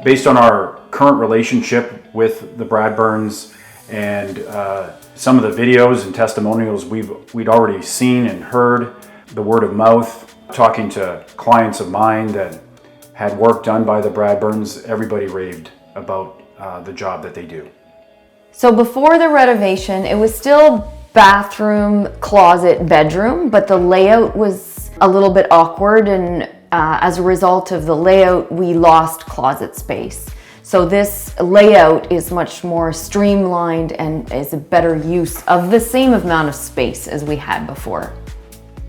Based on our current relationship with the Bradburns and some of the videos and testimonials we'd already seen and heard, the word of mouth, talking to clients of mine that had work done by the Bradburns, everybody raved about the job that they do. So before the renovation, it was still bathroom, closet, bedroom, but the layout was a little bit awkward, and as a result of the layout, we lost closet space. So this layout is much more streamlined and is a better use of the same amount of space as we had before.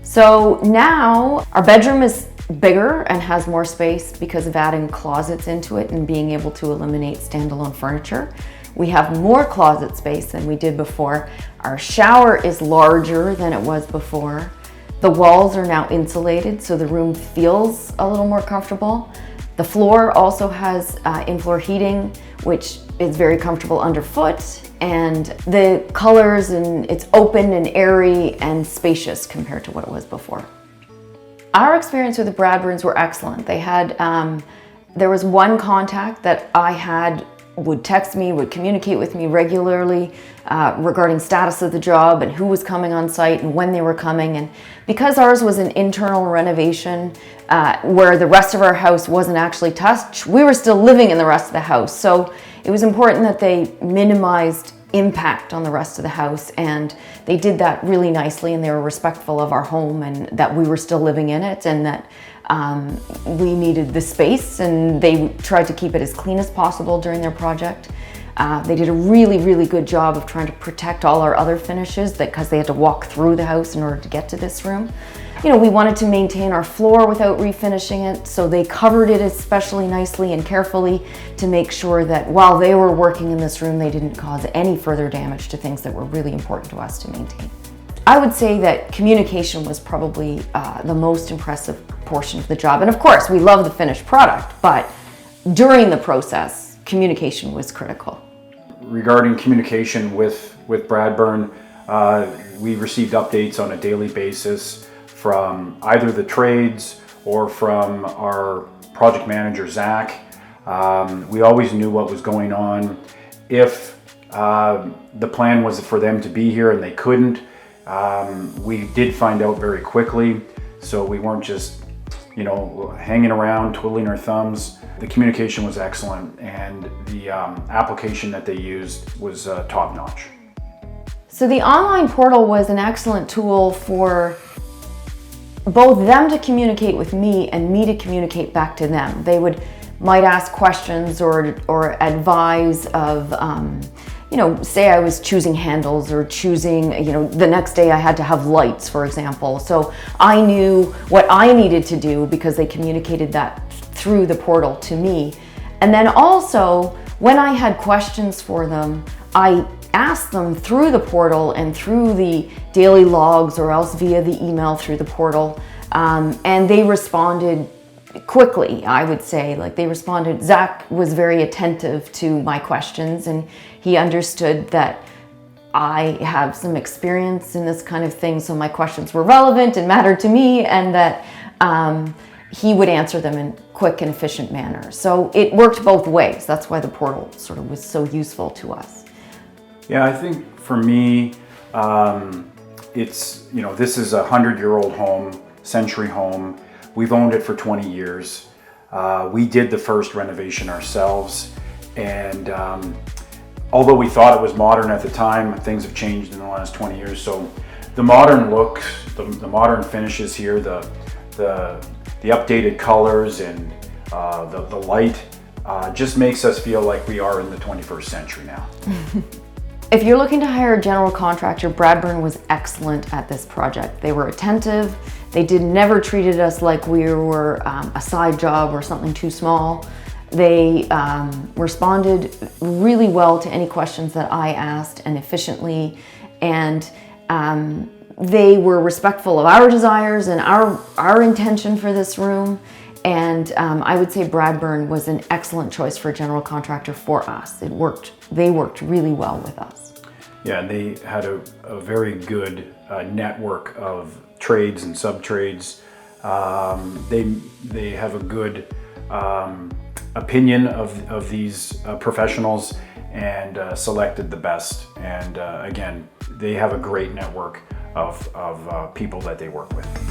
So now our bedroom is bigger and has more space because of adding closets into it and being able to eliminate standalone furniture. We have more closet space than we did before. Our shower is larger than it was before. The walls are now insulated, so the room feels a little more comfortable. The floor also has in-floor heating, which is very comfortable underfoot, and the colors, and it's open and airy and spacious compared to what it was before. Our experience with the Bradburns were excellent. They had, there was one contact that I had would text me, would communicate with me regularly regarding status of the job and who was coming on site and when they were coming. And because ours was an internal renovation where the rest of our house wasn't actually touched, we were still living in the rest of the house. So it was important that they minimized impact on the rest of the house, and they did that really nicely, and they were respectful of our home and that we were still living in it, and that we needed the space, and they tried to keep it as clean as possible during their project. They did a really, really good job of trying to protect all our other finishes because they had to walk through the house in order to get to this room. You know, we wanted to maintain our floor without refinishing it, so they covered it especially nicely and carefully to make sure that while they were working in this room, they didn't cause any further damage to things that were really important to us to maintain. I would say that communication was probably the most impressive portion of the job. And of course, we love the finished product, but during the process, communication was critical. Regarding communication with Bradburn, we received updates on a daily basis from either the trades or from our project manager, Zach. We always knew what was going on. If the plan was for them to be here and they couldn't, we did find out very quickly, so we weren't just, you know, hanging around twiddling our thumbs. The communication was excellent, and the application that they used was top-notch. So the online portal was an excellent tool for both them to communicate with me and me to communicate back to them. They might ask questions or advise of, you know, say I was choosing handles or choosing, you know, the next day I had to have lights, for example. So I knew what I needed to do because they communicated that through the portal to me. And then also, when I had questions for them, I asked them through the portal and through the daily logs or else via the email through the portal. And they responded quickly, I would say. Like, they responded. Zach was very attentive to my questions, and he understood that I have some experience in this kind of thing, so my questions were relevant and mattered to me, and that he would answer them in quick and efficient manner. So it worked both ways. That's why the portal sort of was so useful to us. Yeah, I think for me, it's, you know, this is a 100-year-old home, century home. We've owned it for 20 years. We did the first renovation ourselves, and although we thought it was modern at the time, things have changed in the last 20 years. So the modern look, the modern finishes here, the updated colors and the light just makes us feel like we are in the 21st century now. If you're looking to hire a general contractor, Bradburn was excellent at this project. They were attentive. They never treated us like we were a side job or something too small. They responded really well to any questions that I asked, and efficiently, and they were respectful of our desires and our intention for this room. And I would say Bradburn was an excellent choice for a general contractor for us. It worked. They worked really well with us. Yeah, and they had a very good network of trades and sub-trades. They have a good opinion of these professionals and selected the best. And again, they have a great network of people that they work with.